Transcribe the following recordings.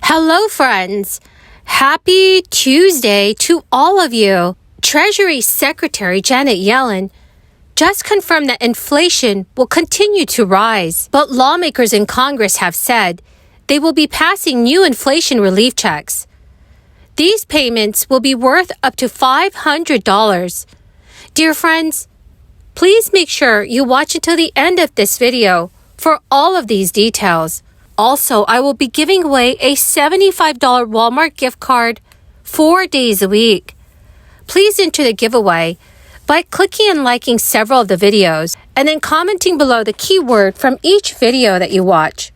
Hello, friends. Happy Tuesday to all of you. Treasury Secretary Janet Yellen just confirmed that inflation will continue to rise, but lawmakers in Congress have said they will be passing new inflation relief checks. These payments will be worth up to $500. Dear friends, please make sure you watch until the end of this video for all of these details. Also, I will be giving away a $75 Walmart gift card 4 days a week. Please enter the giveaway by clicking and liking several of the videos and then commenting below the keyword from each video that you watch.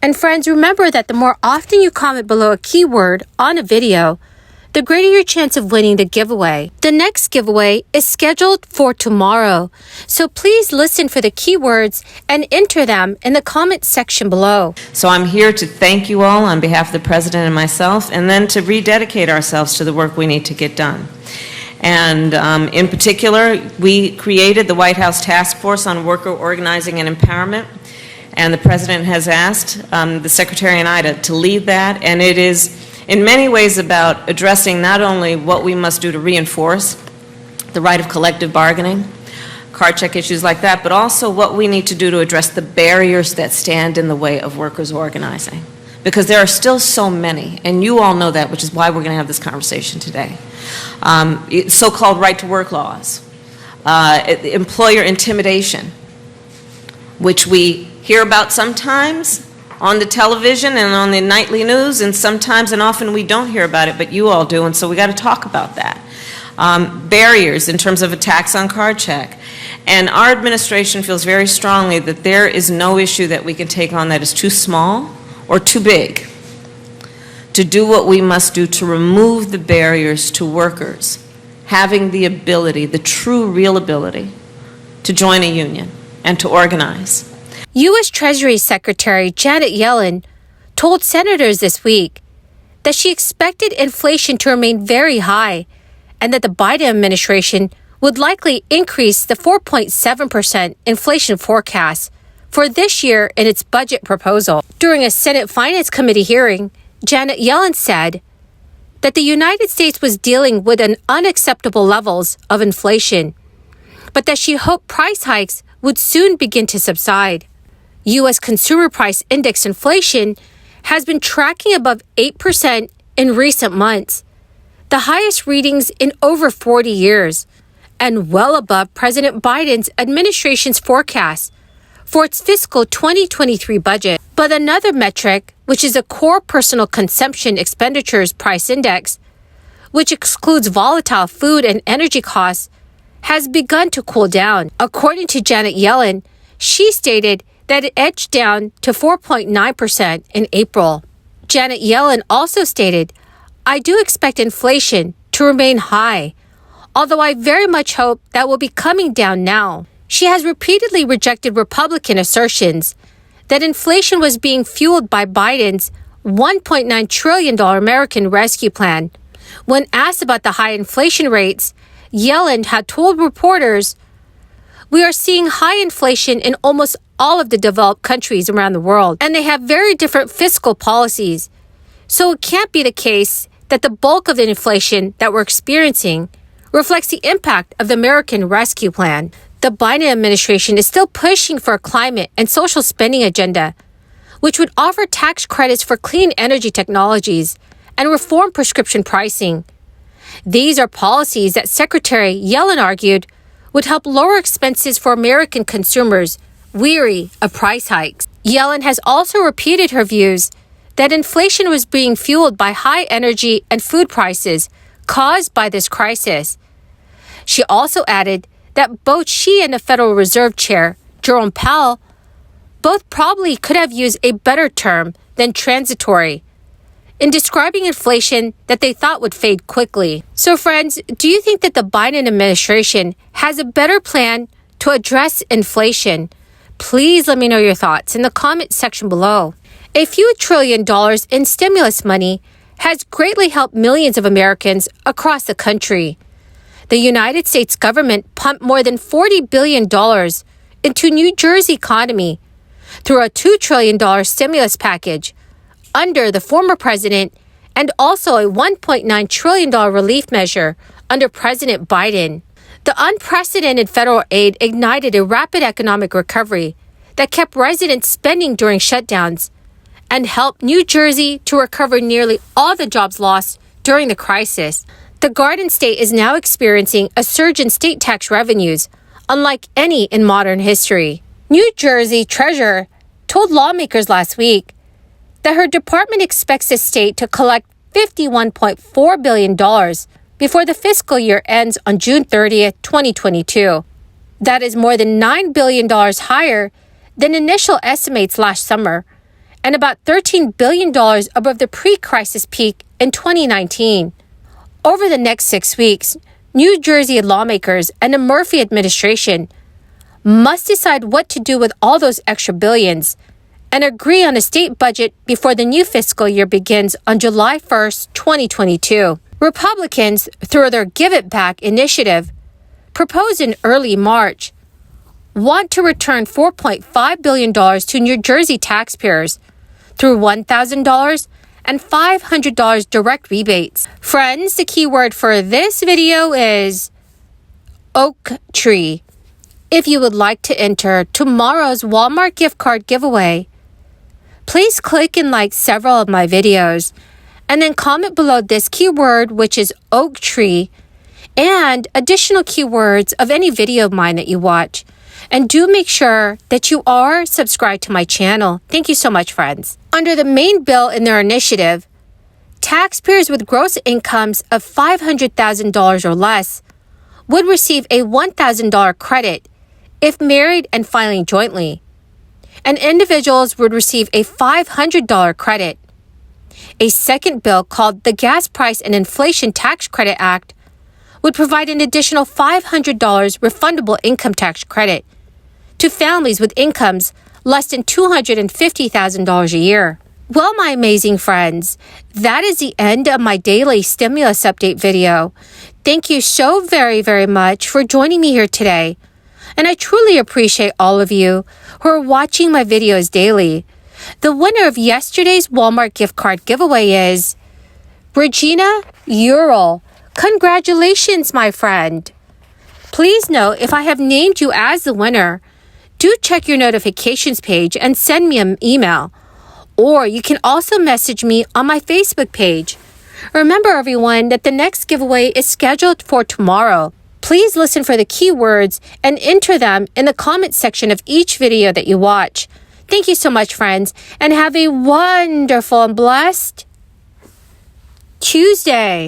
And friends, remember that the more often you comment below a keyword on a video, the greater your chance of winning the giveaway. The next giveaway is scheduled for tomorrow, so please listen for the keywords and enter them in the comment section below. So I'm here to thank you all on behalf of the President and myself, and then to rededicate ourselves to the work we need to get done. And in particular, we created the White House Task Force on Worker Organizing and Empowerment, and the President has asked the Secretary and I to lead that, and it is in many ways about addressing not only what we must do to reinforce the right of collective bargaining, card check issues like that, but also what we need to do to address the barriers that stand in the way of workers organizing. Because there are still so many, and you all know that, which is why we're going to have this conversation today. So-called right-to-work laws, employer intimidation, which we hear about sometimes on the television and on the nightly news, and sometimes and often we don't hear about it, but you all do, and so we got to talk about that. Barriers in terms of a tax on card check. And our administration feels very strongly that there is no issue that we can take on that is too small or too big to do what we must do to remove the barriers to workers having the ability, the true real ability, to join a union and to organize. U.S. Treasury Secretary Janet Yellen told senators this week that she expected inflation to remain very high and that the Biden administration would likely increase the 4.7% inflation forecast for this year in its budget proposal. During a Senate Finance Committee hearing, Janet Yellen said that the United States was dealing with an unacceptable levels of inflation, but that she hoped price hikes would soon begin to subside. U.S. Consumer Price Index inflation has been tracking above 8% in recent months, the highest readings in over 40 years, and well above President Biden's administration's forecast for its fiscal 2023 budget. But another metric, which is a core personal consumption expenditures price index, which excludes volatile food and energy costs, has begun to cool down. According to Janet Yellen, she stated that it edged down to 4.9% in April. Janet Yellen also stated, "I do expect inflation to remain high, although I very much hope that will be coming down now." She has repeatedly rejected Republican assertions that inflation was being fueled by Biden's $1.9 trillion American Rescue Plan. When asked about the high inflation rates, Yellen had told reporters, "We are seeing high inflation in almost all of the developed countries around the world, and they have very different fiscal policies. So it can't be the case that the bulk of the inflation that we're experiencing reflects the impact of the American Rescue Plan." The Biden administration is still pushing for a climate and social spending agenda, which would offer tax credits for clean energy technologies and reform prescription pricing. These are policies that Secretary Yellen argued would help lower expenses for American consumers weary of price hikes. Yellen has also repeated her views that inflation was being fueled by high energy and food prices caused by this crisis. She also added that both she and the Federal Reserve Chair, Jerome Powell, both probably could have used a better term than transitory in describing inflation that they thought would fade quickly. So friends, do you think that the Biden administration has a better plan to address inflation? Please let me know your thoughts in the comment section below. A few $1 trillion in stimulus money has greatly helped millions of Americans across the country. The United States government pumped more than $40 billion into New Jersey economy through a $2 trillion stimulus package, under the former president and also a $1.9 trillion relief measure under President Biden. The unprecedented federal aid ignited a rapid economic recovery that kept residents spending during shutdowns and helped New Jersey to recover nearly all the jobs lost during the crisis. The Garden State is now experiencing a surge in state tax revenues, unlike any in modern history. New Jersey Treasurer told lawmakers last week that her department expects the state to collect $51.4 billion before the fiscal year ends on June 30th, 2022. That is more than $9 billion higher than initial estimates last summer and about $13 billion above the pre-crisis peak in 2019. Over the next 6 weeks, New Jersey lawmakers and the Murphy administration must decide what to do with all those extra billions and agree on a state budget before the new fiscal year begins on July 1st, 2022. Republicans, through their Give It Back initiative, proposed in early March, want to return $4.5 billion to New Jersey taxpayers through $1,000 and $500 direct rebates. Friends, the keyword for this video is oak tree. If you would like to enter tomorrow's Walmart gift card giveaway, please click and like several of my videos and then comment below this keyword, which is oak tree, and additional keywords of any video of mine that you watch. And do make sure that you are subscribed to my channel. Thank you so much, friends. Under the main bill in their initiative, taxpayers with gross incomes of $500,000 or less would receive a $1,000 credit if married and filing jointly, and individuals would receive a $500 credit. A second bill called the Gas Price and Inflation Tax Credit Act would provide an additional $500 refundable income tax credit to families with incomes less than $250,000 a year. Well, my amazing friends, that is the end of my daily stimulus update video. Thank you so very, very much for joining me here today. And I truly appreciate all of you who are watching my videos daily. The winner of yesterday's Walmart gift card giveaway is Regina Ural. Congratulations, my friend. Please note, if I have named you as the winner, do check your notifications page and send me an email. Or you can also message me on my Facebook page. Remember, everyone, that the next giveaway is scheduled for tomorrow. Please listen for the keywords and enter them in the comment section of each video that you watch. Thank you so much, friends, and have a wonderful and blessed Tuesday.